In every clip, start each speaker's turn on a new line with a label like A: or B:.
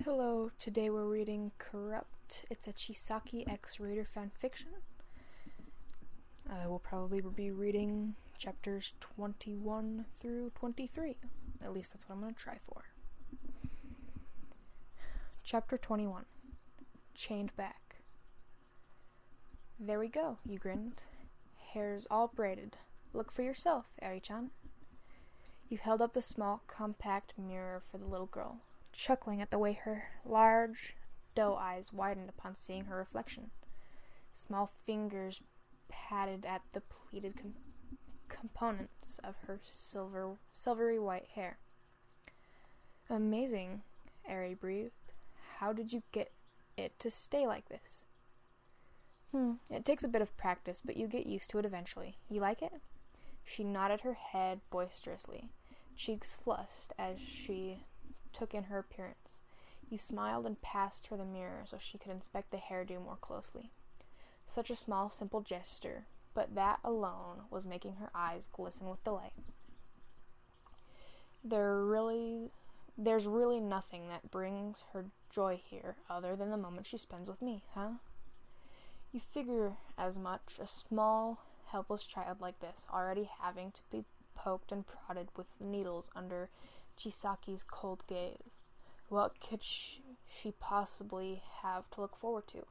A: Hello, today we're reading Corrupt. It's a Chisaki X-Rater fanfiction. We'll probably be reading chapters 21 through 23. At least that's what I'm going to try for. Chapter 21. Chained Back. There we go, you grinned. Hair's all braided. Look for yourself, Eri-chan. You held up the small, compact mirror for the little girl, chuckling at the way her large doe eyes widened upon seeing her reflection. Small fingers patted at the pleated components of her silvery white hair. Amazing, Eri breathed. How did you get it to stay like this? It takes a bit of practice, but you get used to it eventually. You like it? She nodded her head boisterously, cheeks flushed as she took in her appearance. You smiled and passed her the mirror so she could inspect the hairdo more closely. Such a small, simple gesture, but that alone was making her eyes glisten with delight. There's really nothing that brings her joy here other than the moment she spends with me, huh? You figure as much, a small, helpless child like this, already having to be poked and prodded with needles under Chisaki's cold gaze. What could she possibly have to look forward to,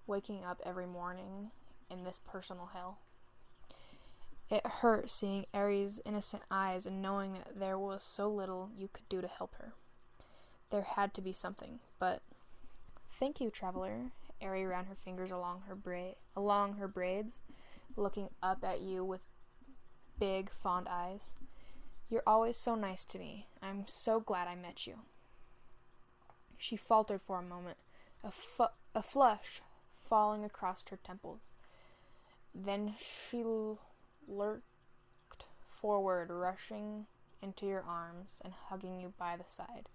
A: waking up every morning in this personal hell? It hurt seeing Eri's innocent eyes and knowing that there was so little you could do to help her. There had to be something, but... Thank you, traveler. Eri ran her fingers along her braids, looking up at you with big, fond eyes. You're always so nice to me. I'm so glad I met you. She faltered for a moment, a flush falling across her temples. Then she lurched forward, rushing into your arms and hugging you by the side.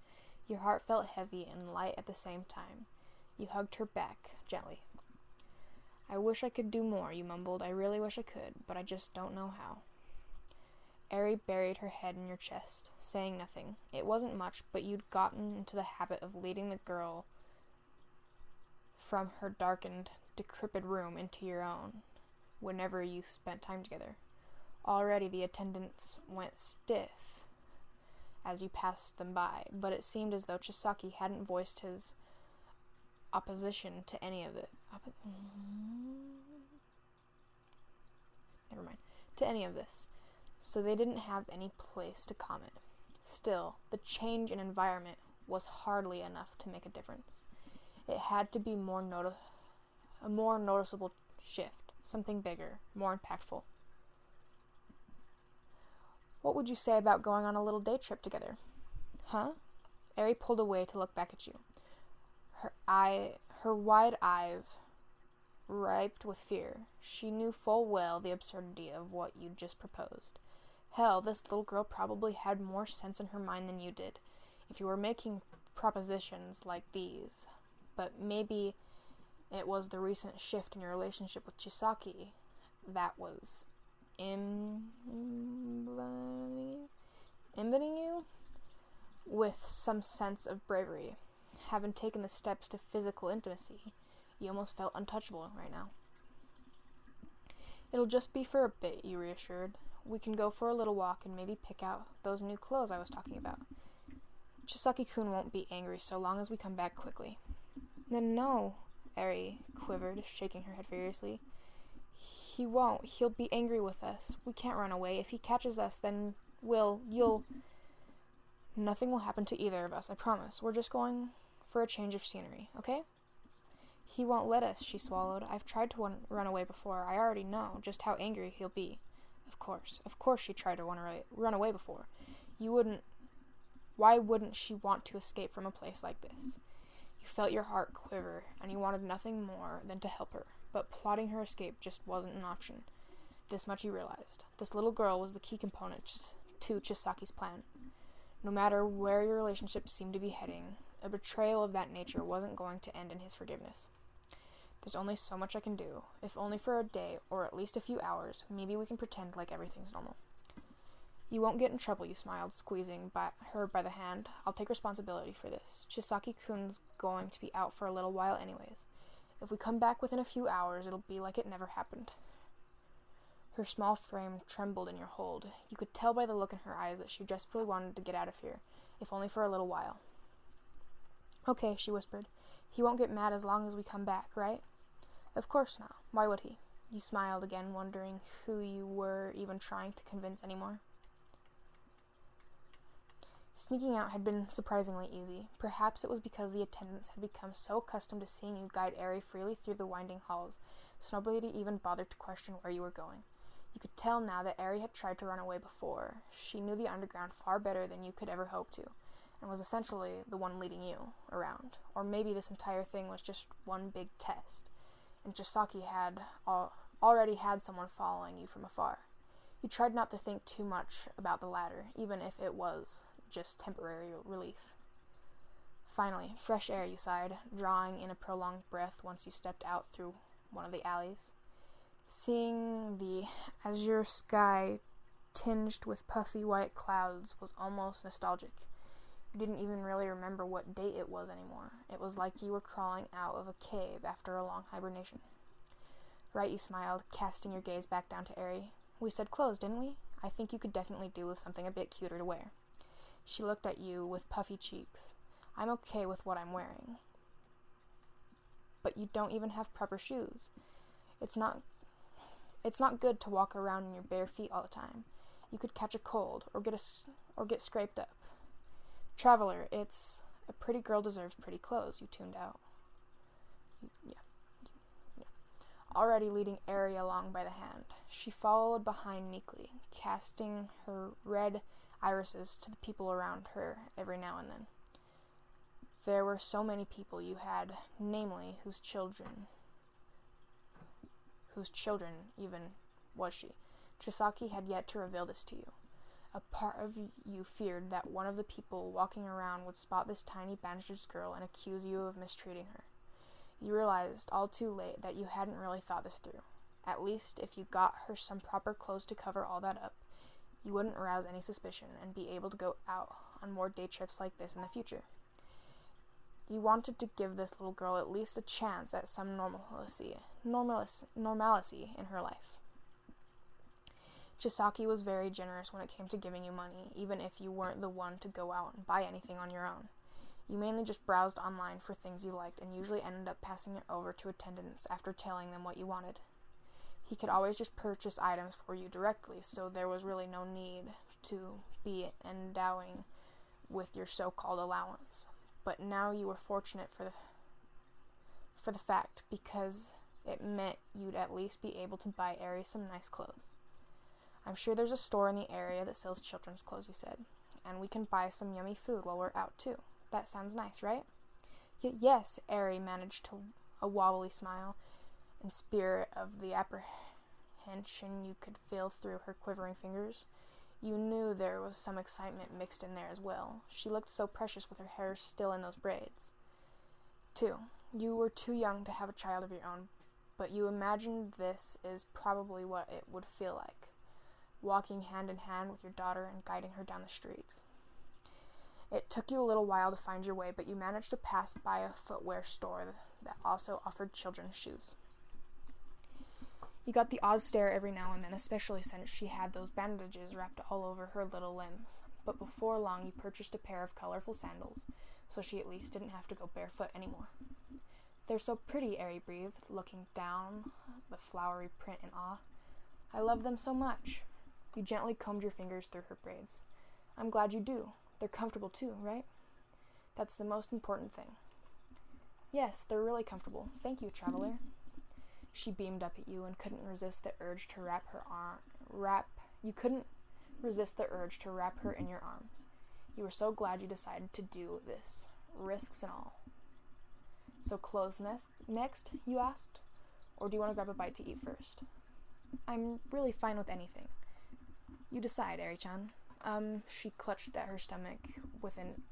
A: Your heart felt heavy and light at the same time. You hugged her back, gently. I wish I could do more, you mumbled. I really wish I could, but I just don't know how. Eri buried her head in your chest, saying nothing. It wasn't much, but you'd gotten into the habit of leading the girl from her darkened, decrepit room into your own, whenever you spent time together. Already the attendants went stiff as you passed them by, but it seemed as though Chisaki hadn't voiced his opposition to any of it. To any of this. So they didn't have any place to comment. Still, the change in environment was hardly enough to make a difference. It had to be a more noticeable shift, something bigger, more impactful. What would you say about going on a little day trip together? Huh? Eri pulled away to look back at you. Her wide eyes ripe with fear. She knew full well the absurdity of what you'd just proposed. Hell, this little girl probably had more sense in her mind than you did, if you were making propositions like these. But maybe it was the recent shift in your relationship with Chisaki that was embedding you with some sense of bravery. Having taken the steps to physical intimacy, you almost felt untouchable right now. It'll just be for a bit, you reassured. We can go for a little walk and maybe pick out those new clothes I was talking about. Chisaki-kun won't be angry so long as we come back quickly. Then no, Eri quivered, shaking her head furiously. He won't. He'll be angry with us. We can't run away. If he catches us, then Nothing will happen to either of us, I promise. We're just going for a change of scenery, okay? He won't let us, she swallowed. I've tried to run away before. I already know just how angry he'll be. Of course she tried to run away before. Why wouldn't she want to escape from a place like this? You felt your heart quiver, and you wanted nothing more than to help her, but plotting her escape just wasn't an option. This much you realized. This little girl was the key component to Chisaki's plan. No matter where your relationship seemed to be heading, a betrayal of that nature wasn't going to end in his forgiveness. There's only so much I can do. If only for a day, or at least a few hours, maybe we can pretend like everything's normal. You won't get in trouble, you smiled, squeezing her by the hand. I'll take responsibility for this. Chisaki-kun's going to be out for a little while anyways. If we come back within a few hours, it'll be like it never happened. Her small frame trembled in your hold. You could tell by the look in her eyes that she desperately wanted to get out of here, if only for a little while. Okay, she whispered. He won't get mad as long as we come back, right? Of course not. Why would he? You smiled again, wondering who you were even trying to convince anymore. Sneaking out had been surprisingly easy. Perhaps it was because the attendants had become so accustomed to seeing you guide Eri freely through the winding halls, so nobody even bothered to question where you were going. You could tell now that Eri had tried to run away before. She knew the underground far better than you could ever hope to, and was essentially the one leading you around. Or maybe this entire thing was just one big test, and Chisaki had already had someone following you from afar. You tried not to think too much about the latter, even if it was just temporary relief. Finally, fresh air, you sighed, drawing in a prolonged breath once you stepped out through one of the alleys. Seeing the azure sky tinged with puffy white clouds was almost nostalgic. You didn't even really remember what date it was anymore. It was like you were crawling out of a cave after a long hibernation. Right, you smiled, casting your gaze back down to Eri. We said clothes, didn't we? I think you could definitely do with something a bit cuter to wear. She looked at you with puffy cheeks. I'm okay with what I'm wearing. But you don't even have proper shoes. It's not good to walk around in your bare feet all the time. You could catch a cold or get scraped up. Traveler, it's a pretty girl deserves pretty clothes, you tuned out. Yeah. Already leading Eri along by the hand. She followed behind meekly, casting her red irises to the people around her every now and then. There were so many people you had, namely, whose children even was she. Chisaki had yet to reveal this to you. A part of you feared that one of the people walking around would spot this tiny bandaged girl and accuse you of mistreating her. You realized all too late that you hadn't really thought this through. At least, if you got her some proper clothes to cover all that up, you wouldn't arouse any suspicion and be able to go out on more day trips like this in the future. You wanted to give this little girl at least a chance at some normalcy in her life. Chisaki was very generous when it came to giving you money, even if you weren't the one to go out and buy anything on your own. You mainly just browsed online for things you liked and usually ended up passing it over to attendants after telling them what you wanted. He could always just purchase items for you directly, so there was really no need to be endowing with your so-called allowance. But now you were fortunate for the fact, because it meant you'd at least be able to buy Eri some nice clothes. I'm sure there's a store in the area that sells children's clothes, you said, and we can buy some yummy food while we're out too. That sounds nice, right? Yes, Eri managed a wobbly smile, in spirit of the apprehension you could feel through her quivering fingers. You knew there was some excitement mixed in there as well. She looked so precious with her hair still in those braids. 2. You were too young to have a child of your own, but you imagined this is probably what it would feel like, walking hand in hand with your daughter and guiding her down the streets. It took you a little while to find your way, but you managed to pass by a footwear store that also offered children's shoes. You got the odd stare every now and then, especially since she had those bandages wrapped all over her little limbs. But before long, you purchased a pair of colorful sandals, so she at least didn't have to go barefoot anymore. They're so pretty, Eri breathed, looking down the flowery print in awe. I love them so much. You gently combed your fingers through her braids. I'm glad you do. They're comfortable too, right? That's the most important thing. Yes, they're really comfortable. Thank you, traveler. She beamed up at you and couldn't resist the urge to wrap her in your arms. You were so glad you decided to do this, risks and all. So clothes next, you asked? Or do you want to grab a bite to eat first? I'm really fine with anything. You decide, Eri-chan. She clutched at her stomach with an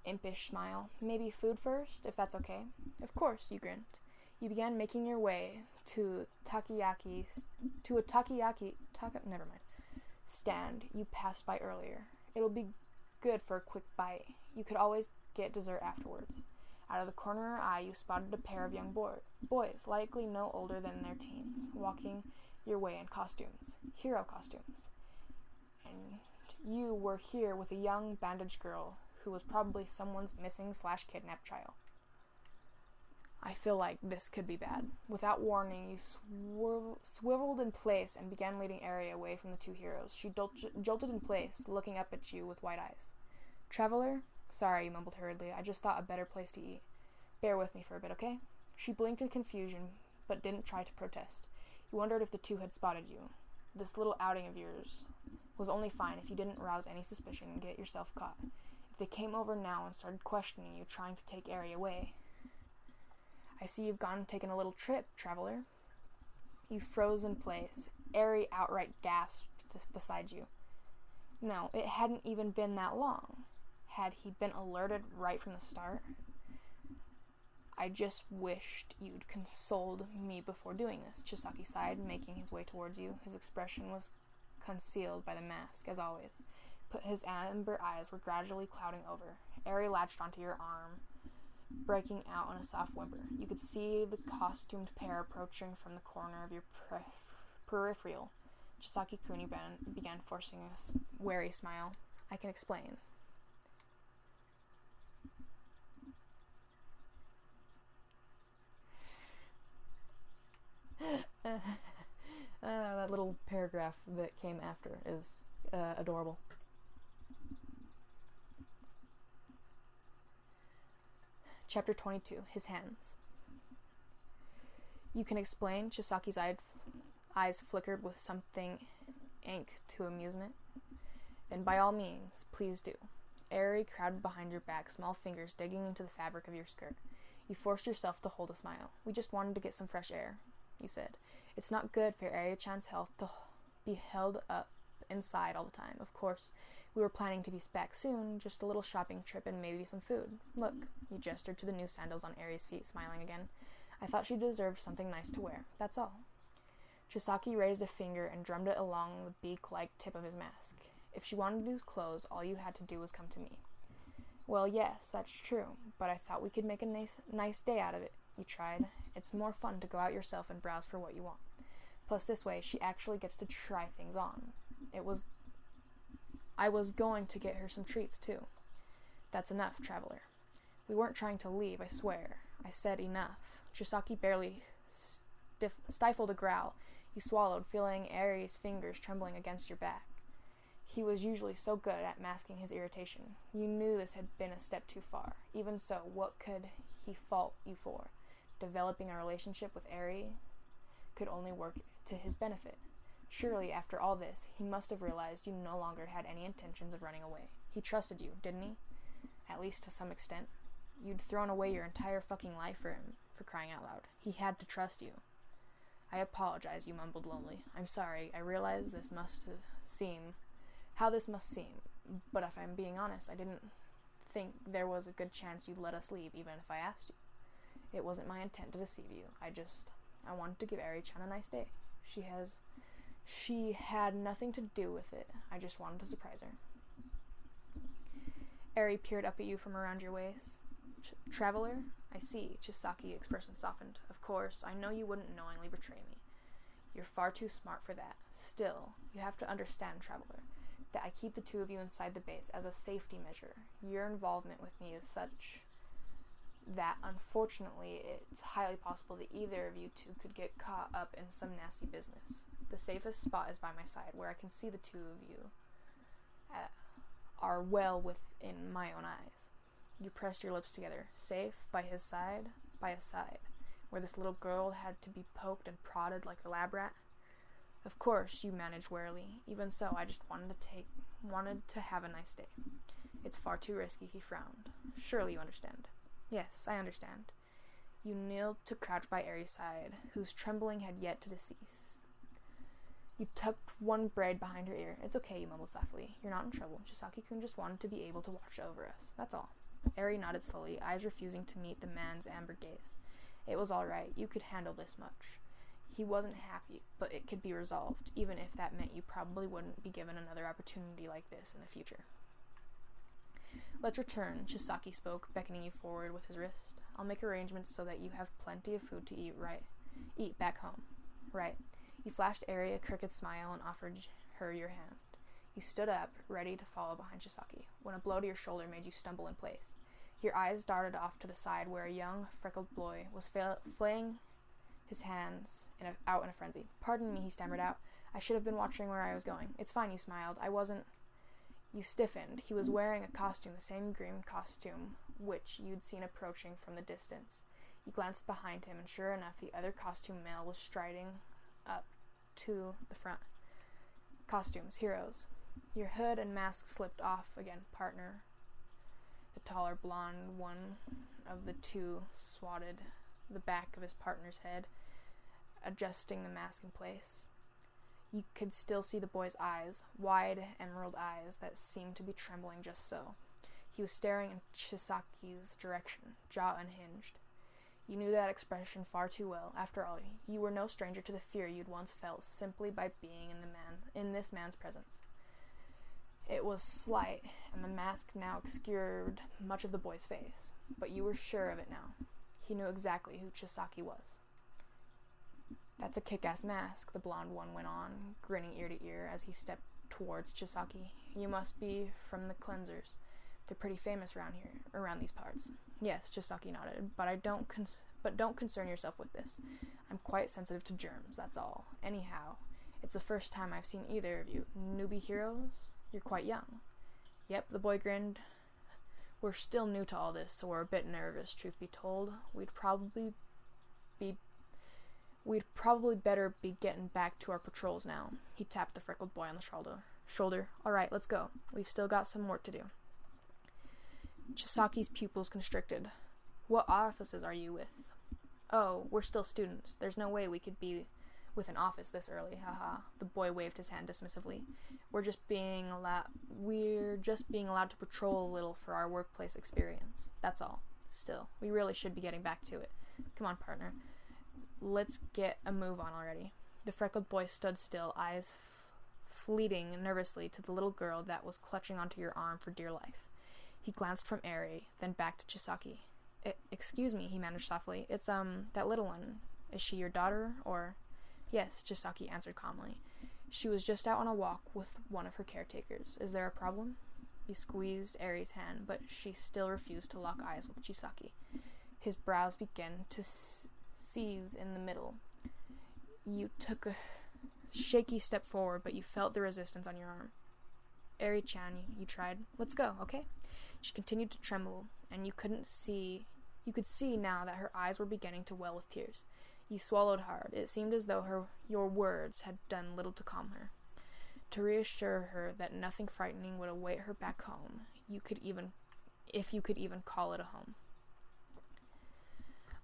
A: impish smile. Maybe food first, if that's okay? Of course, you grinned. You began making your way to a takoyaki stand you passed by earlier. It'll be good for a quick bite. You could always get dessert afterwards. Out of the corner of her eye, you spotted a pair of young boys, likely no older than their teens, walking your way in costumes, hero costumes. And you were here with a young bandaged girl who was probably someone's missing/kidnapped child. I feel like this could be bad. Without warning, you swiveled in place and began leading Ari away from the two heroes. She jolted in place, looking up at you with wide eyes. Traveler? Sorry, you mumbled hurriedly. I just thought a better place to eat. Bear with me for a bit, okay? She blinked in confusion, but didn't try to protest. You wondered if the two had spotted you. This little outing of yours was only fine if you didn't rouse any suspicion and get yourself caught. If they came over now and started questioning you, trying to take Ari away. I see you've gone and taken a little trip, traveler. You froze in place. Ari outright gasped beside you. No, it hadn't even been that long. Had he been alerted right from the start? I just wished you'd consoled me before doing this, Chisaki sighed, making his way towards you. His expression was concealed by the mask, as always. But his amber eyes were gradually clouding over. Ari latched onto your arm, breaking out in a soft whimper. You could see the costumed pair approaching from the corner of your peripheral. Chisaki-kun began forcing a wary smile. I can explain. That little paragraph that came after is adorable. Chapter 22. His hands. You can explain? Chisaki's eyes flickered with something ink to amusement. Then by all means, please do. Ari crowded behind your back, small fingers digging into the fabric of your skirt. You forced yourself to hold a smile. We just wanted to get some fresh air, you said. It's not good for Ari-chan's health to be held up inside all the time. Of course, we were planning to be back soon, just a little shopping trip and maybe some food. Look, you gestured to the new sandals on Ari's feet, smiling again. I thought she deserved something nice to wear. That's all. Chisaki raised a finger and drummed it along the beak-like tip of his mask. If she wanted new clothes, all you had to do was come to me. Well, yes, that's true, but I thought we could make a nice day out of it. You tried. It's more fun to go out yourself and browse for what you want. Plus, this way, she actually gets to try things on. I was going to get her some treats, too. That's enough, traveler. We weren't trying to leave, I swear. I said enough. Chisaki barely stifled a growl. He swallowed, feeling Ari's fingers trembling against your back. He was usually so good at masking his irritation. You knew this had been a step too far. Even so, what could he fault you for? Developing a relationship with Ari could only work to his benefit. Surely, after all this, he must have realized you no longer had any intentions of running away. He trusted you, didn't he? At least to some extent. You'd thrown away your entire fucking life for him, for crying out loud. He had to trust you. I apologize, you mumbled lonely. I'm sorry. I realize this must seem how this must seem, but if I'm being honest, I didn't think there was a good chance you'd let us leave, even if I asked you. It wasn't my intent to deceive you. I wanted to give Ari-chan a nice day. She had nothing to do with it. I just wanted to surprise her. Ari peered up at you from around your waist. Traveler? I see. Chisaki's expression softened. Of course, I know you wouldn't knowingly betray me. You're far too smart for that. Still, you have to understand, traveler, that I keep the two of you inside the base as a safety measure. Your involvement with me is such that, unfortunately, it's highly possible that either of you two could get caught up in some nasty business. The safest spot is by my side, where I can see the two of you are well within my own eyes. You pressed your lips together. Safe, by his side, where this little girl had to be poked and prodded like a lab rat. Of course, you managed warily. Even so, I just wanted to have a nice day. It's far too risky, he frowned. Surely you understand. Yes, I understand. You kneeled to crouch by Ari's side, whose trembling had yet to cease. You tucked one braid behind her ear. It's okay, you mumbled softly. You're not in trouble. Chisaki-kun just wanted to be able to watch over us. That's all. Ari nodded slowly, eyes refusing to meet the man's amber gaze. It was all right. You could handle this much. He wasn't happy, but it could be resolved, even if that meant you probably wouldn't be given another opportunity like this in the future. Let's return, Chisaki spoke, beckoning you forward with his wrist. I'll make arrangements so that you have plenty of food to eat back home. Right. You flashed Eri a crooked smile and offered her your hand. You stood up, ready to follow behind Chisaki, when a blow to your shoulder made you stumble in place. Your eyes darted off to the side where a young, freckled boy was flaying his hands out in a frenzy. Pardon me, he stammered out. I should have been watching where I was going. It's fine, you smiled. I wasn't. You stiffened. He was wearing a costume, the same green costume which you'd seen approaching from the distance. You glanced behind him, and sure enough, the other costume male was striding up to the front. Costumes, heroes. Your hood and mask slipped off again, partner. The taller blonde one of the two swatted the back of his partner's head, adjusting the mask in place. You could still see the boy's eyes, wide emerald eyes that seemed to be trembling just so. He was staring in Chisaki's direction, jaw unhinged. You knew that expression far too well. After all, you were no stranger to the fear you'd once felt simply by being in this man's presence. It was slight, and the mask now obscured much of the boy's face, but you were sure of it now. He knew exactly who Chisaki was. That's a kick-ass mask, the blonde one went on, grinning ear to ear as he stepped towards Chisaki. You must be from the cleansers. They're pretty famous around these parts. Yes, Chisaki nodded, but don't concern yourself with this. I'm quite sensitive to germs, that's all. Anyhow, it's the first time I've seen either of you. Newbie heroes? You're quite young. Yep, the boy grinned. We're still new to all this, so we're a bit nervous, truth be told. We'd probably better be getting back to our patrols now. He tapped the freckled boy on the shoulder. All right, let's go. We've still got some work to do. Chisaki's pupils constricted. What offices are you with? Oh, we're still students. There's no way we could be with an office this early, haha. The boy waved his hand dismissively. We're just being allowed to patrol a little for our workplace experience. That's all. Still, we really should be getting back to it. Come on, partner. Let's get a move on already. The freckled boy stood still, eyes fleeting nervously to the little girl that was clutching onto your arm for dear life. He glanced from Eri, then back to Chisaki. Excuse me, he managed softly. It's, that little one. Is she your daughter, or... Yes, Chisaki answered calmly. She was just out on a walk with one of her caretakers. Is there a problem? He squeezed Eri's hand, but she still refused to lock eyes with Chisaki. His brows began to seize in the middle. You took a shaky step forward, but you felt the resistance on your arm. Eri-chan, you tried. Let's go, okay? She continued to tremble, and you could see now that her eyes were beginning to well with tears. You swallowed hard. It seemed as though your words had done little to calm her. To reassure her that nothing frightening would await her back home, if you could even call it a home.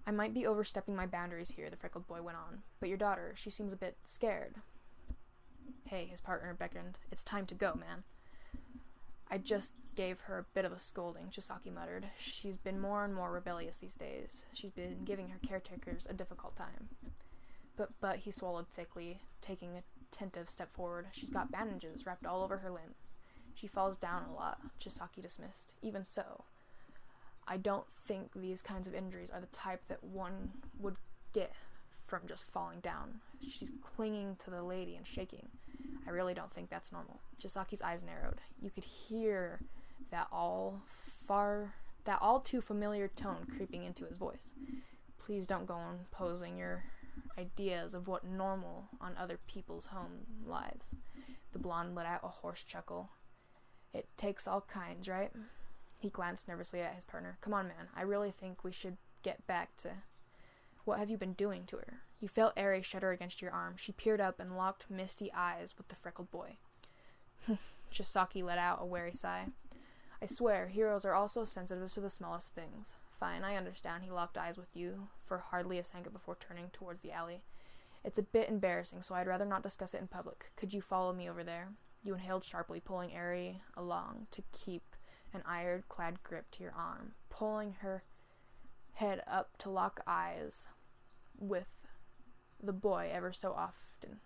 A: I might be overstepping my boundaries here, the freckled boy went on, but your daughter, she seems a bit scared. Hey, his partner beckoned. It's time to go, man. I just gave her a bit of a scolding, Chisaki muttered. She's been more and more rebellious these days. She's been giving her caretakers a difficult time. But he swallowed thickly, taking a tentative step forward. She's got bandages wrapped all over her limbs. She falls down a lot, Chisaki dismissed. Even so, I don't think these kinds of injuries are the type that one would get from just falling down. She's clinging to the lady and shaking. I really don't think that's normal. Chisaki's eyes narrowed. You could hear that all too familiar tone creeping into his voice. Please don't go on posing your ideas of what normal on other people's home lives. The blonde let out a hoarse chuckle. It takes all kinds, right? He glanced nervously at his partner. Come on, man. I really think we should get back to... What have you been doing to her? You felt Eri shudder against your arm. She peered up and locked misty eyes with the freckled boy. Chisaki let out a wary sigh. I swear, heroes are also sensitive to the smallest things. Fine, I understand. He locked eyes with you for hardly a second before turning towards the alley. It's a bit embarrassing, so I'd rather not discuss it in public. Could you follow me over there? You inhaled sharply, pulling Eri along to keep an iron-clad grip to your arm, pulling her head up to lock eyes with the boy ever so often.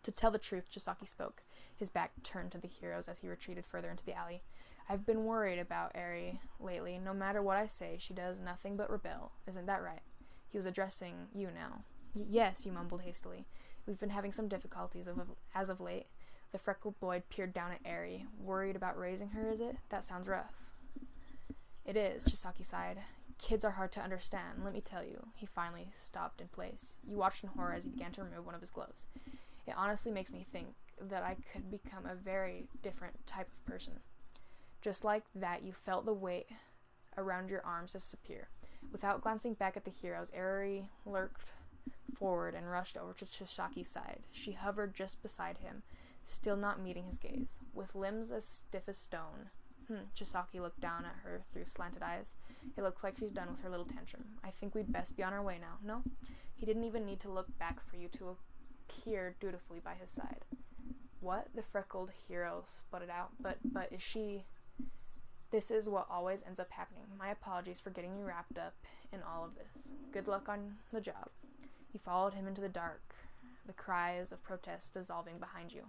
A: To tell the truth, Chisaki spoke, his back turned to the heroes as he retreated further into the alley. I've been worried about Eri lately. No matter what I say, she does nothing but rebel. Isn't that right? He was addressing you now. Yes, you mumbled hastily. We've been having some difficulties as of late. The freckled boy peered down at Eri. Worried about raising her, is it? That sounds rough. It is, Chisaki sighed. Kids are hard to understand, let me tell you. He finally stopped in place. You watched in horror as he began to remove one of his gloves. It honestly makes me think that I could become a very different type of person. Just like that, you felt the weight around your arms disappear. Without glancing back at the heroes, Eri lurked forward and rushed over to Chisaki's side. She hovered just beside him, still not meeting his gaze. With limbs as stiff as stone, Chisaki looked down at her through slanted eyes. It looks like she's done with her little tantrum. I think we'd best be on our way now. No? He didn't even need to look back for you to appear dutifully by his side. What? The freckled hero sputtered out. But is she... This is what always ends up happening. My apologies for getting you wrapped up in all of this. Good luck on the job. You followed him into the dark, the cries of protest dissolving behind you.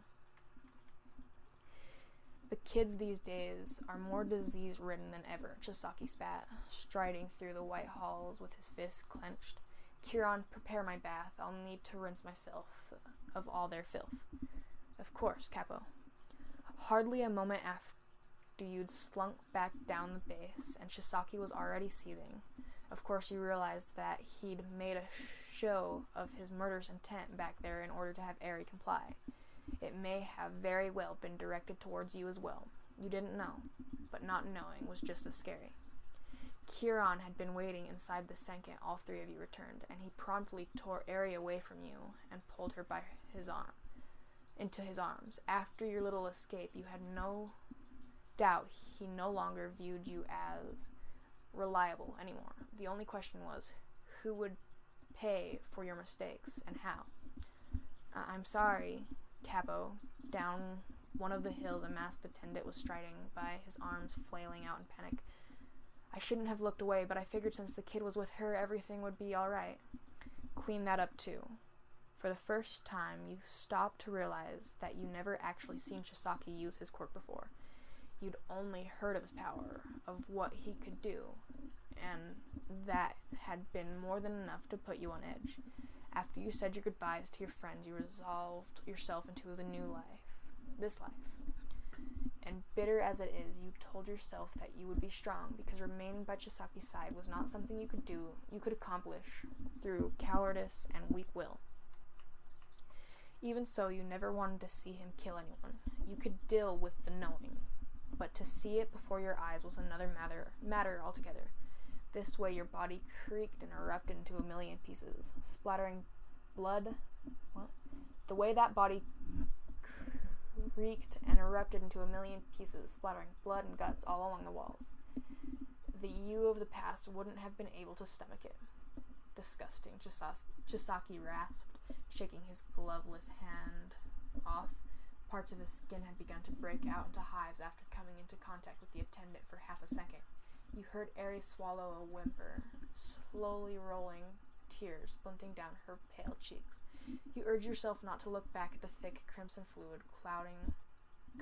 A: The kids these days are more disease-ridden than ever, Chisaki spat, striding through the white halls with his fists clenched. Kiran, prepare my bath. I'll need to rinse myself of all their filth. Of course, Capo. Hardly a moment after you'd slunk back down the base, and Chisaki was already seething. Of course, you realized that he'd made a show of his murderous intent back there in order to have Eri comply. It may have very well been directed towards you as well. You didn't know, but not knowing was just as scary. Kiran had been waiting inside the second all three of you returned, and he promptly tore Eri away from you and pulled her by his arm into his arms. After your little escape, you had no doubt he no longer viewed you as reliable anymore. The only question was, who would pay for your mistakes and how? I'm sorry, Capo. Down one of the hills, a masked attendant was striding by, his arms flailing out in panic. I shouldn't have looked away, but I figured since the kid was with her, everything would be all right. Clean that up, too. For the first time, you stopped to realize that you never actually seen Chisaki use his quirk before. You'd only heard of his power, of what he could do, and that had been more than enough to put you on edge. After you said your goodbyes to your friends, you resolved yourself into the new life, this life. And bitter as it is, you told yourself that you would be strong, because remaining by Chisaki's side was not something you could accomplish through cowardice and weak will. Even so, you never wanted to see him kill anyone. You could deal with the knowing, but to see it before your eyes was another matter altogether. This way your body creaked and erupted into a million pieces, splattering blood. What? The way that body creaked and erupted into a million pieces, splattering blood and guts all along the walls. The you of the past wouldn't have been able to stomach it. Disgusting, Chisaki rasped, shaking his gloveless hand off. Parts of his skin had begun to break out into hives after coming into contact with the attendant for half a second. You heard Eri swallow a whimper, slowly rolling tears splinting down her pale cheeks. You urged yourself not to look back at the thick crimson fluid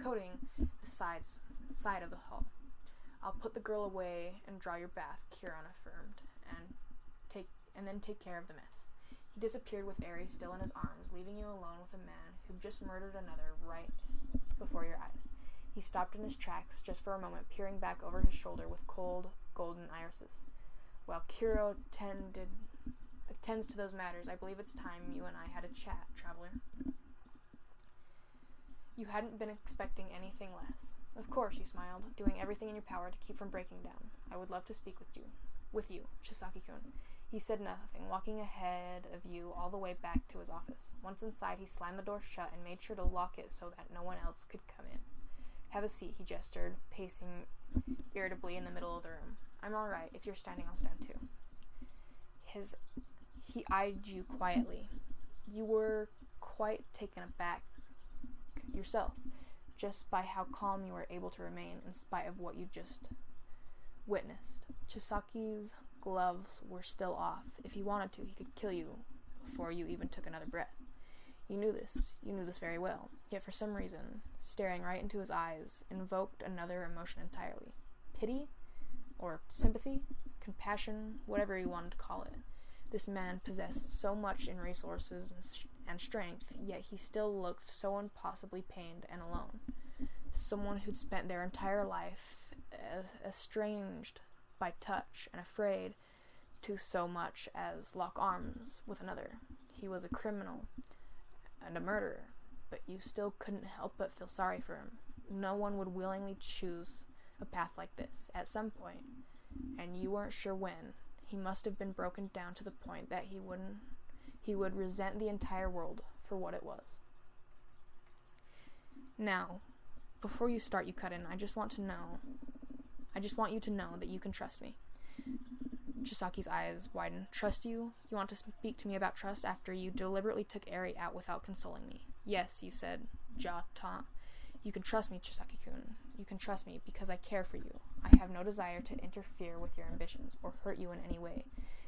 A: coating the side of the hull. I'll put the girl away and draw your bath, Kiran affirmed, and then take care of the mess. He disappeared with Eri still in his arms, leaving you alone with a man who just murdered another right before your eyes. He stopped in his tracks just for a moment, peering back over his shoulder with cold, golden irises. While Kiro attends to those matters, I believe it's time you and I had a chat, traveler. You hadn't been expecting anything less. Of course, you smiled, doing everything in your power to keep from breaking down. I would love to speak with you, Chisaki-kun. He said nothing, walking ahead of you all the way back to his office. Once inside, he slammed the door shut and made sure to lock it so that no one else could come in. Have a seat, he gestured, pacing irritably in the middle of the room. I'm all right. If you're standing, I'll stand too. He eyed you quietly. You were quite taken aback yourself, just by how calm you were able to remain in spite of what you just witnessed. Chisaki's gloves were still off. If he wanted to, he could kill you before you even took another breath. You knew this very well, yet for some reason, staring right into his eyes invoked another emotion entirely. Pity? Or sympathy? Compassion? Whatever you wanted to call it. This man possessed so much in resources and strength, yet he still looked so impossibly pained and alone. Someone who'd spent their entire life estranged by touch and afraid to so much as lock arms with another. He was a criminal and a murderer, but you still couldn't help but feel sorry for him. No one would willingly choose a path like this at some point, and you weren't sure when. He must have been broken down to the point that he would resent the entire world for what it was. Now, before you start, you cut in, I just want you to know that you can trust me. Chisaki's eyes widened. Trust you? You want to speak to me about trust after you deliberately took Eri out without consoling me? Yes, you said, jaw-ta. You can trust me, Chisaki-kun. You can trust me because I care for you. I have no desire to interfere with your ambitions or hurt you in any way.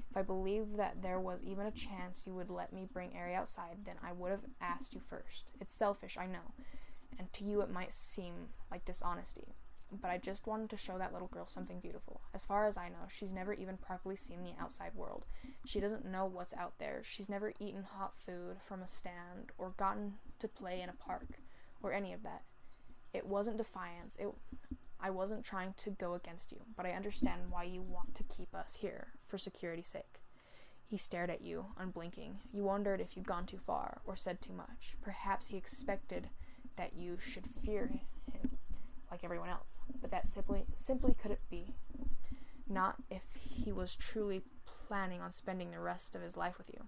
A: If I believed that there was even a chance you would let me bring Eri outside, then I would have asked you first. It's selfish, I know, and to you it might seem like dishonesty, but I just wanted to show that little girl something beautiful. As far as I know, she's never even properly seen the outside world. She doesn't know what's out there. She's never eaten hot food from a stand or gotten to play in a park or any of that. It wasn't defiance. I wasn't trying to go against you, but I understand why you want to keep us here, for security's sake. He stared at you, unblinking. You wondered if you'd gone too far or said too much. Perhaps he expected that you should fear him like everyone else, but that simply couldn't be. Not if he was truly planning on spending the rest of his life with you.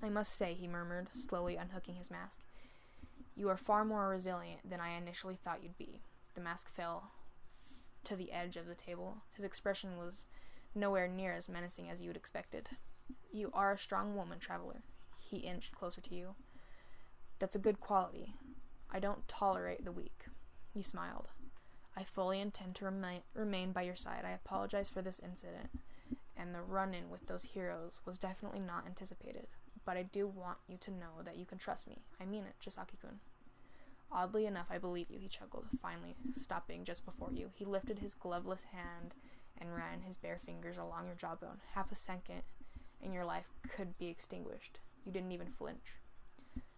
A: I must say, he murmured, slowly unhooking his mask, you are far more resilient than I initially thought you'd be. The mask fell to the edge of the table. His expression was nowhere near as menacing as you'd expected. You are a strong woman, traveler. He inched closer to you. That's a good quality. I don't tolerate the weak. You smiled. I fully intend to remain by your side. I apologize for this incident, and the run-in with those heroes was definitely not anticipated. But I do want you to know that you can trust me. I mean it, Chisaki-kun. Oddly enough, I believe you, he chuckled, finally stopping just before you. He lifted his gloveless hand and ran his bare fingers along your jawbone. Half a second, and your life could be extinguished. You didn't even flinch.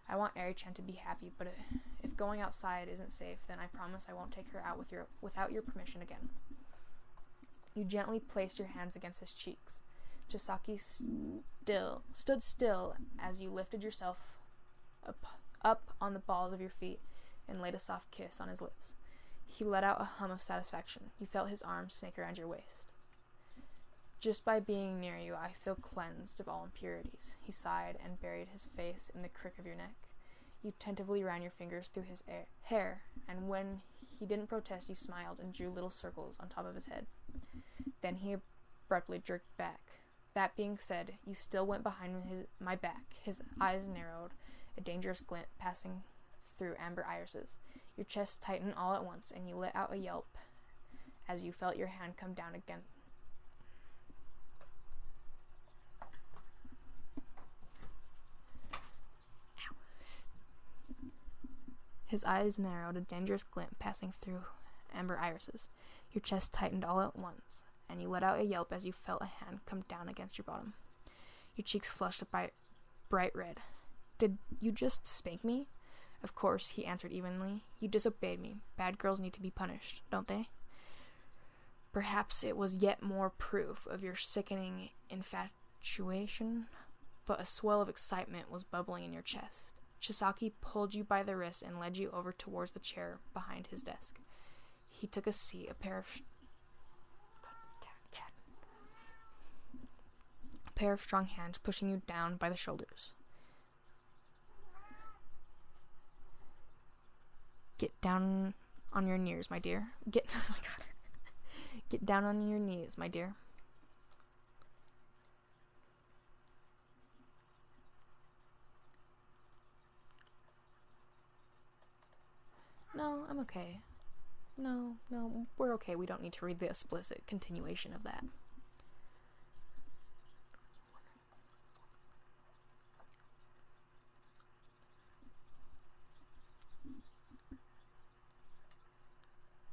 A: I want Eri-chan to be happy, but if going outside isn't safe, then I promise I won't take her out without your permission again. You gently placed your hands against his cheeks. Chisaki stood still as you lifted yourself up on the balls of your feet and laid a soft kiss on his lips. He let out a hum of satisfaction. You felt his arms snake around your waist. Just by being near you, I feel cleansed of all impurities. He sighed and buried his face in the crick of your neck. You tentatively ran your fingers through his hair, and when he didn't protest, you smiled and drew little circles on top of his head. Then he abruptly jerked back. That being said, you still went behind my back. His eyes narrowed, a dangerous glint passing through amber irises. Your chest tightened all at once, and you let out a yelp as you felt your hand come down again. Ow. His eyes narrowed, a dangerous glint passing through amber irises. Your chest tightened all at once, and you let out a yelp as you felt a hand come down against your bottom. Your cheeks flushed a bright red. Did you just spank me? Of course, he answered evenly. You disobeyed me. Bad girls need to be punished, don't they? Perhaps it was yet more proof of your sickening infatuation, but a swell of excitement was bubbling in your chest. Chisaki pulled you by the wrist and led you over towards the chair behind his desk. He took a seat, a pair of strong hands pushing you down by the shoulders. Get down on your knees, my dear. Get down on your knees, my dear. No, I'm okay. No, we're okay. We don't need to read the explicit continuation of that.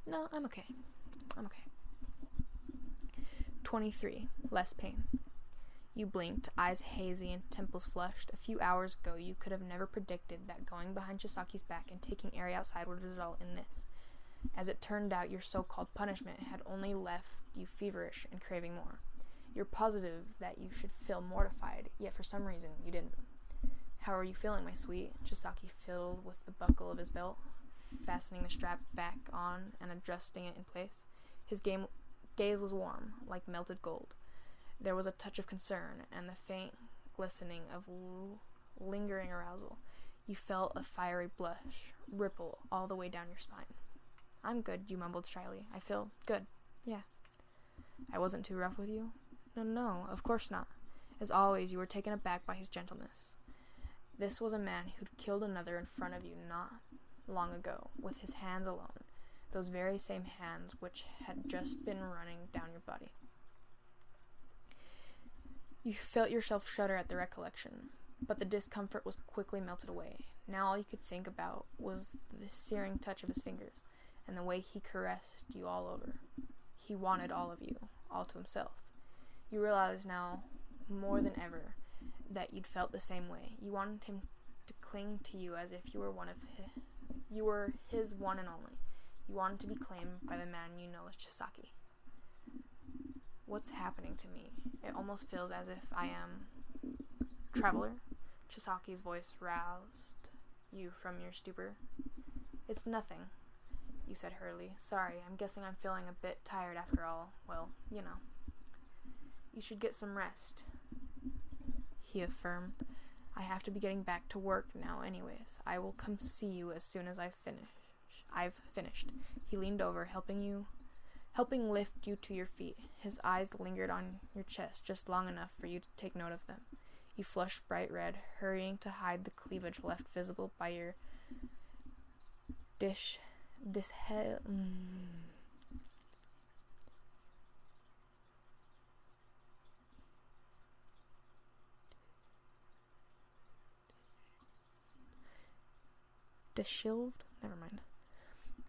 A: No, I'm okay. 23. Less pain. You blinked, eyes hazy and temples flushed. A few hours ago, you could have never predicted that going behind Chisaki's back and taking Eri outside would result in this. As it turned out, your so-called punishment had only left you feverish and craving more. You're positive that you should feel mortified, yet for some reason you didn't. How are you feeling, my sweet? Chisaki fiddled with the buckle of his belt, fastening the strap back on and adjusting it in place. His gaze was warm, like melted gold. There was a touch of concern and the faint glistening of lingering arousal. You felt a fiery blush ripple all the way down your spine. I'm good, you mumbled shyly. I feel good. Yeah. I wasn't too rough with you? No, of course not. As always, you were taken aback by his gentleness. This was a man who'd killed another in front of you not long ago, with his hands alone, those very same hands which had just been running down your body. You felt yourself shudder at the recollection, but the discomfort was quickly melted away. Now all you could think about was the searing touch of his fingers, and the way he caressed you all over. He wanted all of you, all to himself. You realize now, more than ever, that you'd felt the same way. You wanted him to cling to you as if you were his one and only. You wanted to be claimed by the man you know as Chisaki. What's happening to me? It almost feels as if I am... Traveler? Chisaki's voice roused you from your stupor. It's nothing, you said hurriedly. Sorry, I'm guessing I'm feeling a bit tired after all. Well, you know. You should get some rest, he affirmed. I have to be getting back to work now anyways. I will come see you as soon as I've finished. He leaned over, helping lift you to your feet. His eyes lingered on your chest just long enough for you to take note of them. You flushed bright red, hurrying to hide the cleavage left visible by your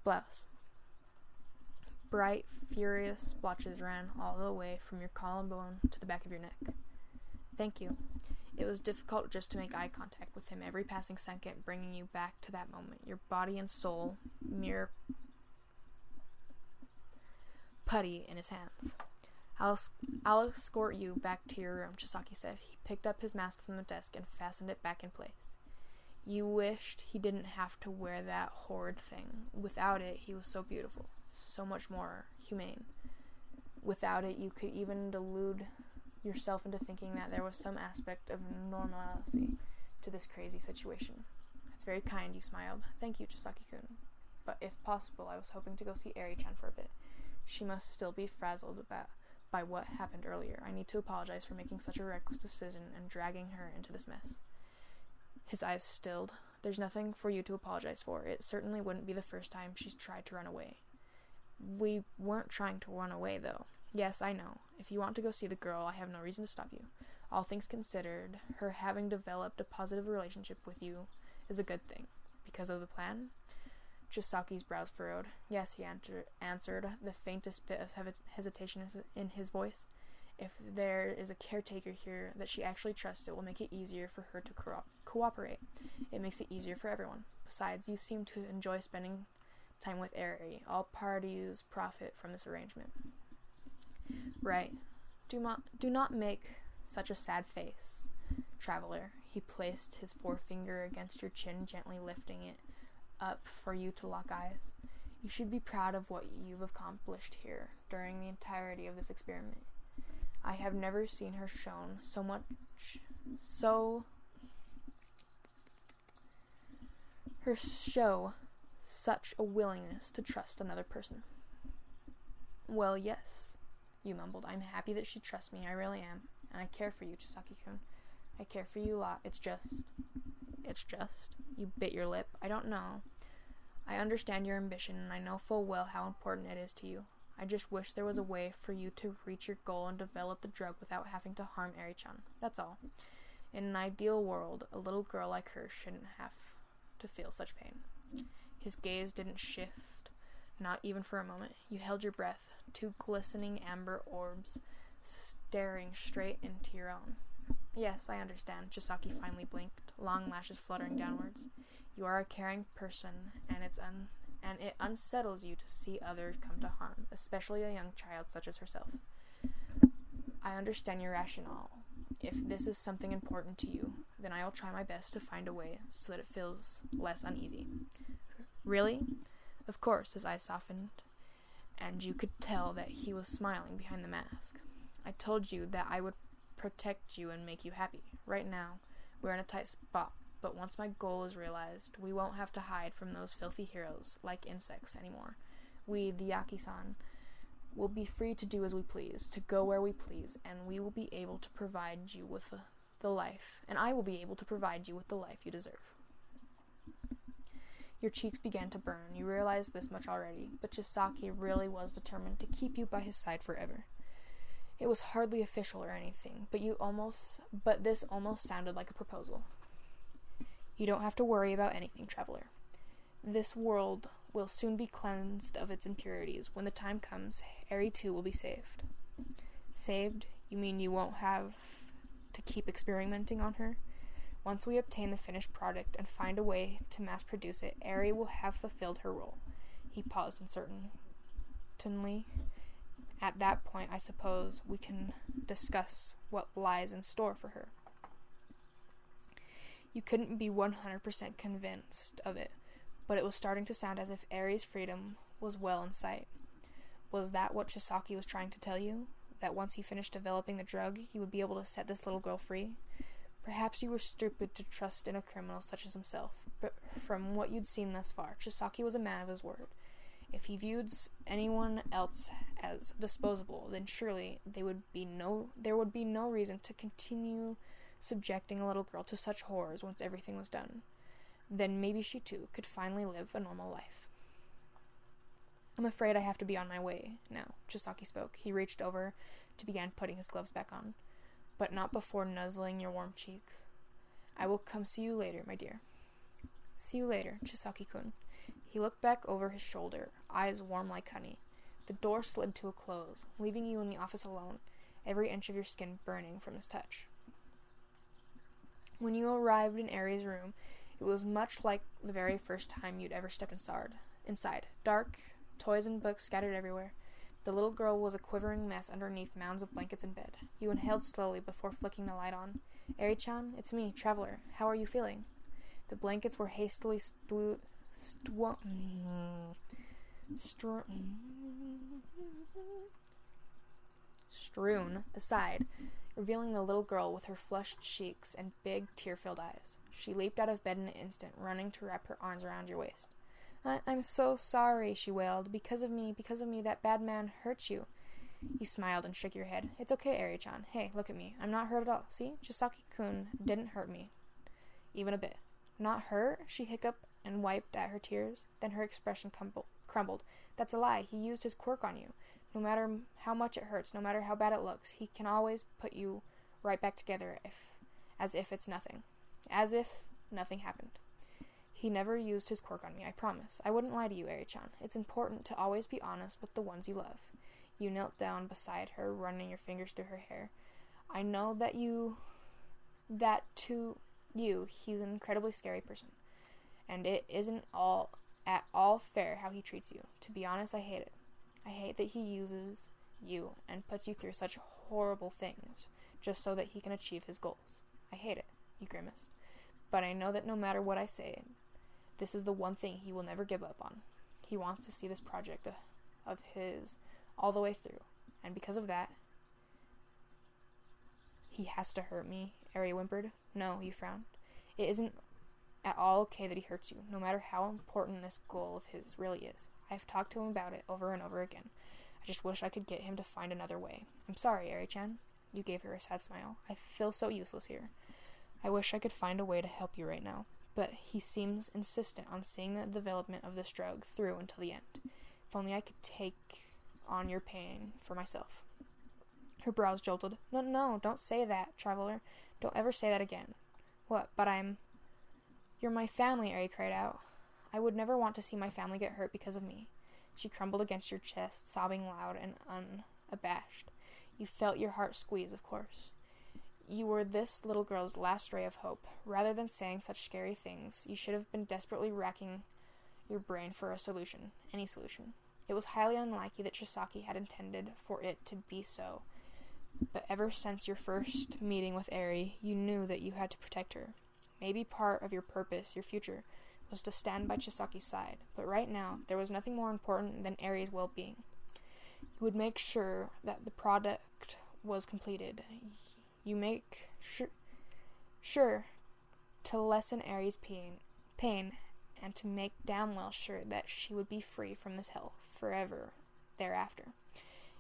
A: blouse. Bright, furious splotches ran all the way from your collarbone to the back of your neck. Thank you. It was difficult just to make eye contact with him, every passing second bringing you back to that moment, your body and soul mere putty in his hands. I'll escort you back to your room, Chisaki said. He picked up his mask from the desk and fastened it back in place. You wished he didn't have to wear that horrid thing. Without it, he was so beautiful, so much more humane. Without it, you could even delude yourself into thinking that there was some aspect of normalcy to this crazy situation. That's very kind, you smiled. Thank you, Chisaki-kun. But if possible, I was hoping to go see Eri-chan for a bit. She must still be frazzled by what happened earlier. I need to apologize for making such a reckless decision and dragging her into this mess. His eyes stilled. There's nothing for you to apologize for. It certainly wouldn't be the first time she's tried to run away. We weren't trying to run away, though. Yes, I know. If you want to go see the girl, I have no reason to stop you. All things considered, her having developed a positive relationship with you is a good thing. Because of the plan? Chisaki's brows furrowed. Yes, he answered, the faintest bit of hesitation in his voice. If there is a caretaker here that she actually trusts, it will make it easier for her to cooperate. It makes it easier for everyone. Besides, you seem to enjoy spending time with Eri. All parties profit from this arrangement. Right. Do not make such a sad face, traveler. He placed his forefinger against your chin, gently lifting it up for you to lock eyes. You should be proud of what you've accomplished here during the entirety of this experiment. I have never seen her shown such a willingness to trust another person. Well, yes, you mumbled. I'm happy that she trusts me. I really am. And I care for you, Chisaki-kun. I care for you a lot. It's just. You bit your lip. I don't know. I understand your ambition, and I know full well how important it is to you. I just wish there was a way for you to reach your goal and develop the drug without having to harm Eri-chan. That's all. In an ideal world, a little girl like her shouldn't have to feel such pain. His gaze didn't shift, Not even for a moment. You held your breath, two glistening amber orbs staring straight into your own. Yes, I understand, Chisaki finally blinked, long lashes fluttering downwards. You are a caring person, and it unsettles you to see others come to harm, especially a young child such as herself. I understand your rationale. If this is something important to you, then I will try my best to find a way so that it feels less uneasy. Really? Of course, his eyes softened, and you could tell that he was smiling behind the mask. I told you that I would protect you and make you happy. Right now, we're in a tight spot, but once my goal is realized, we won't have to hide from those filthy heroes like insects anymore. We, the Yaki-san, will be free to do as we please, to go where we please, and we will be able to provide you with the life, and I will be able to provide you with the life you deserve. Your cheeks began to burn. You realized this much already, but Chisaki really was determined to keep you by his side forever. It was hardly official or anything, but this almost sounded like a proposal. You don't have to worry about anything, traveler. This world will soon be cleansed of its impurities. When the time comes, Eri too will be saved. Saved? You mean you won't have to keep experimenting on her? Once we obtain the finished product and find a way to mass produce it, Eri will have fulfilled her role. He paused uncertainly. At that point, I suppose we can discuss what lies in store for her. You couldn't be 100% convinced of it, but it was starting to sound as if Eri's freedom was well in sight. Was that what Chisaki was trying to tell you? That once he finished developing the drug, he would be able to set this little girl free? Perhaps you were stupid to trust in a criminal such as himself, but from what you'd seen thus far, Chisaki was a man of his word. If he viewed anyone else as disposable, then surely there would be no reason to continue subjecting a little girl to such horrors once everything was done. Then maybe she too could finally live a normal life. I'm afraid I have to be on my way now, Chisaki spoke. He reached over to begin putting his gloves back on, but not before nuzzling your warm cheeks. I will come see you later, my dear. See you later, Chisaki-kun. He looked back over his shoulder, eyes warm like honey. The door slid to a close, leaving you in the office alone, every inch of your skin burning from his touch. When you arrived in Eri's room, it was much like the very first time you'd ever stepped inside. Dark, toys and books scattered everywhere. The little girl was a quivering mess underneath mounds of blankets in bed. You inhaled slowly before flicking the light on. Eri-chan, it's me, Traveler. How are you feeling? The blankets were hastily strewn aside, revealing the little girl with her flushed cheeks and big, tear-filled eyes. She leaped out of bed in an instant, running to wrap her arms around your waist. I'm so sorry, she wailed. Because of me, that bad man hurt you. You smiled and shook your head. It's okay, Eri-chan. Hey, look at me. I'm not hurt at all. See? Chisaki-kun didn't hurt me. Even a bit. Not hurt? She hiccuped and wiped at her tears. Then her expression crumbled. That's a lie. He used his quirk on you. No matter how much it hurts, no matter how bad it looks, he can always put you right back together as if it's nothing. As if nothing happened. He never used his quirk on me, I promise. I wouldn't lie to you, Eri-chan. It's important to always be honest with the ones you love. You knelt down beside her, running your fingers through her hair. I know that to you, he's an incredibly scary person. And it isn't at all fair how he treats you. To be honest, I hate it. I hate that he uses you and puts you through such horrible things just so that he can achieve his goals. I hate it, you grimaced. But I know that no matter what I say, this is the one thing he will never give up on. He wants to see this project of his all the way through. And because of that, he has to hurt me, Eri whimpered. No, you frowned. It isn't at all okay that he hurts you, no matter how important this goal of his really is. I've talked to him about it over and over again. I just wish I could get him to find another way. I'm sorry, Eri-chan. You gave her a sad smile. I feel so useless here. I wish I could find a way to help you right now. But he seems insistent on seeing the development of this drug through until the end. If only I could take on your pain for myself. Her brows jolted. No, don't say that, Traveler. Don't ever say that again. What, but You're my family, Eri cried out. I would never want to see my family get hurt because of me. She crumbled against your chest, sobbing loud and unabashed. You felt your heart squeeze, of course. You were this little girl's last ray of hope. Rather than saying such scary things, you should have been desperately racking your brain for a solution, any solution. It was highly unlikely that Chisaki had intended for it to be so, but ever since your first meeting with Eri, you knew that you had to protect her. Maybe part of your purpose, your future, was to stand by Chisaki's side, but right now, there was nothing more important than Eri's well-being. You would make sure that the product was completed. You make sure to lessen Eri's pain and to make damn well sure that she would be free from this hell forever thereafter.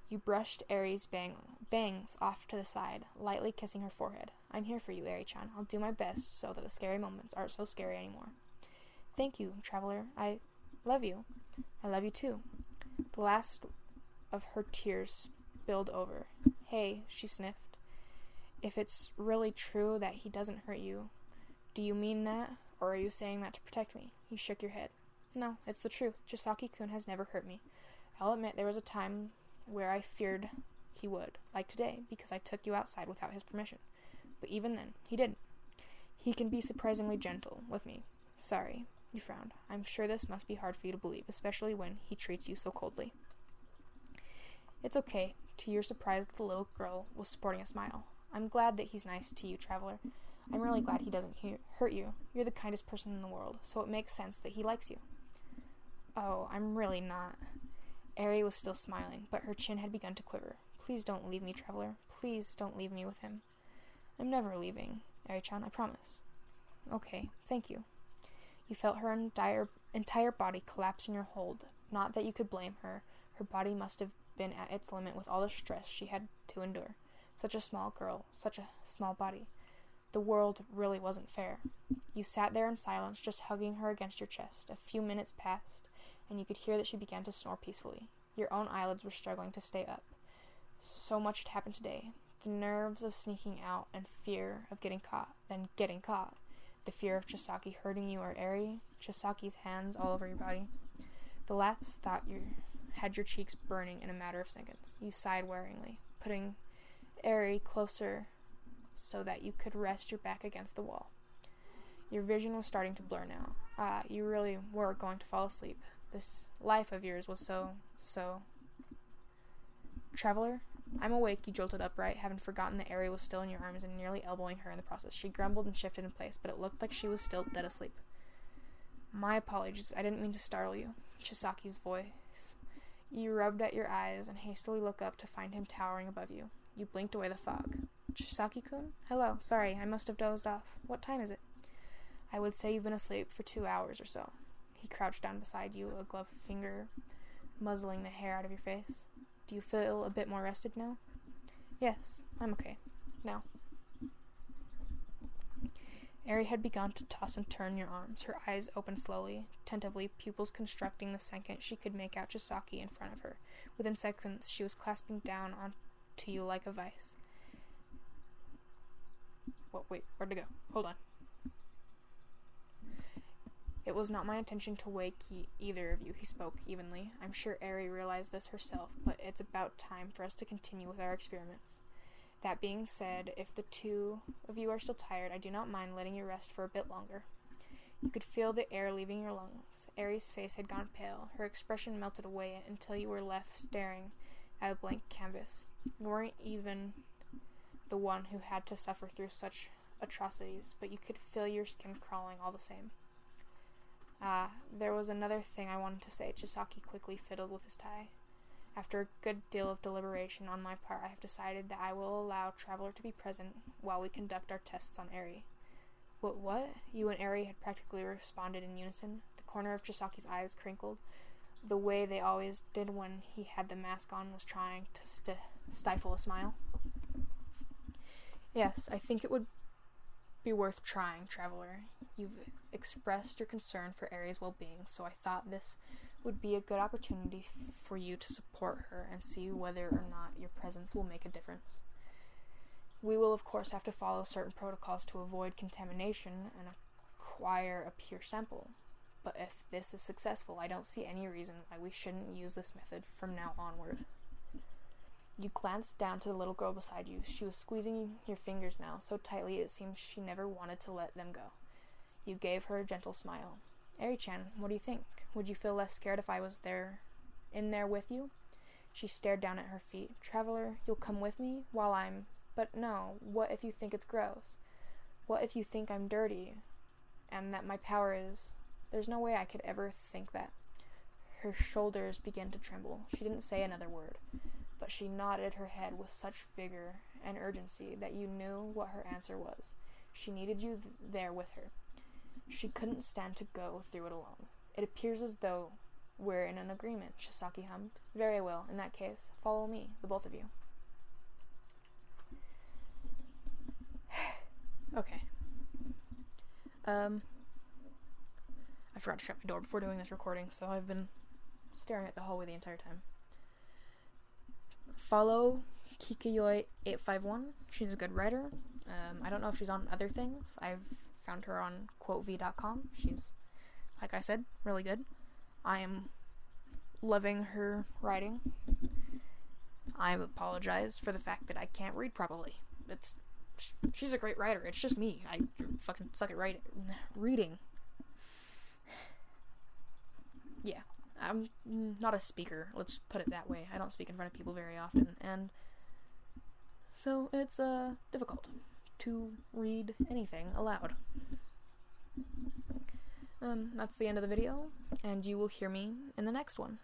A: You brushed Eri's bangs off to the side, lightly kissing her forehead. I'm here for you, Eri-chan. I'll do my best so that the scary moments aren't so scary anymore. Thank you, traveler. I love you. I love you too. The last of her tears spilled over. Hey, she sniffed. If it's really true that he doesn't hurt you, do you mean that, or are you saying that to protect me? You shook your head. No, it's the truth. Chisaki-kun has never hurt me. I'll admit there was a time where I feared he would, like today, because I took you outside without his permission. But even then, he didn't. He can be surprisingly gentle with me. Sorry, you frowned. I'm sure this must be hard for you to believe, especially when he treats you so coldly. It's okay. To your surprise, the little girl was sporting a smile. I'm glad that he's nice to you, traveler. I'm really glad he doesn't hurt you. You're the kindest person in the world, so it makes sense that he likes you. Oh, I'm really not. Eri was still smiling, but her chin had begun to quiver. Please don't leave me, traveler. Please don't leave me with him. I'm never leaving, Eri-chan, I promise. Okay, thank you. You felt her entire body collapse in your hold. Not that you could blame her. Her body must have been at its limit with all the stress she had to endure. Such a small girl, such a small body. The world really wasn't fair. You sat there in silence, just hugging her against your chest. A few minutes passed, and you could hear that she began to snore peacefully. Your own eyelids were struggling to stay up. So much had happened today. The nerves of sneaking out and fear of getting caught, then getting caught. The fear of Chisaki hurting you or Eri, Chisaki's hands all over your body. The last thought had your cheeks burning in a matter of seconds. You sighed wearily, putting Eri closer so that you could rest your back against the wall. Your vision was starting to blur now. You really were going to fall asleep. This life of yours was so... Traveler? I'm awake, you jolted upright, having forgotten that Eri was still in your arms and nearly elbowing her in the process. She grumbled and shifted in place, but it looked like she was still dead asleep. My apologies, I didn't mean to startle you. Chisaki's voice. You rubbed at your eyes and hastily looked up to find him towering above you. You blinked away the fog. Chisaki-kun? Hello, sorry, I must have dozed off. What time is it? I would say you've been asleep for 2 hours or so. He crouched down beside you, a gloved finger muzzling the hair out of your face. Do you feel a bit more rested now? Yes, I'm okay. Now. Eri had begun to toss and turn your arms, her eyes opened slowly, tentatively, pupils constricting the second she could make out Chisaki in front of her. Within seconds, she was clasping down onto you like a vice. Wait, where'd it go? Hold on. It was not my intention to wake either of you, he spoke evenly. I'm sure Eri realized this herself, but it's about time for us to continue with our experiments. That being said, if the two of you are still tired, I do not mind letting you rest for a bit longer. You could feel the air leaving your lungs. Eri's face had gone pale. Her expression melted away until you were left staring at a blank canvas. You weren't even the one who had to suffer through such atrocities, but you could feel your skin crawling all the same. There was another thing I wanted to say. Chisaki quickly fiddled with his tie. After a good deal of deliberation on my part, I have decided that I will allow Traveler to be present while we conduct our tests on Eri. What? You and Eri had practically responded in unison. The corner of Chisaki's eyes crinkled. The way they always did when he had the mask on was trying to stifle a smile. Yes, I think it would be worth trying, Traveler. You've expressed your concern for Eri's well-being, so I thought this would be a good opportunity for you to support her and see whether or not your presence will make a difference. We will, of course, have to follow certain protocols to avoid contamination and acquire a pure sample, But if this is successful, I don't see any reason why we shouldn't use this method from now onward. You glanced down to the little girl beside you. She was squeezing your fingers now, so tightly it seemed she never wanted to let them go. You gave her a gentle smile. Eri-chan, what do you think? Would you feel less scared if I was in there with you? She stared down at her feet. Traveler, you'll come with me while I'm... But no, what if you think it's gross? What if you think I'm dirty? And that my power is... There's no way I could ever think that. Her shoulders began to tremble. She didn't say another word, but she nodded her head with such vigor and urgency that you knew what her answer was. She needed you there with her. She couldn't stand to go through it alone. It appears as though we're in an agreement, Chisaki hummed. Very well, in that case, follow me, the both of you. Okay. I forgot to shut my door before doing this recording, so I've been staring at the hallway the entire time. Follow Kikyo851. She's a good writer. I don't know if she's on other things. I've found her on quotev.com. She's, like I said, really good. I am loving her writing. I apologize for the fact that I can't read properly. She's a great writer. It's just me. I fucking suck at reading. Yeah, I'm not a speaker. Let's put it that way. I don't speak in front of people very often, and so it's difficult to read anything aloud. That's the end of the video, and you will hear me in the next one.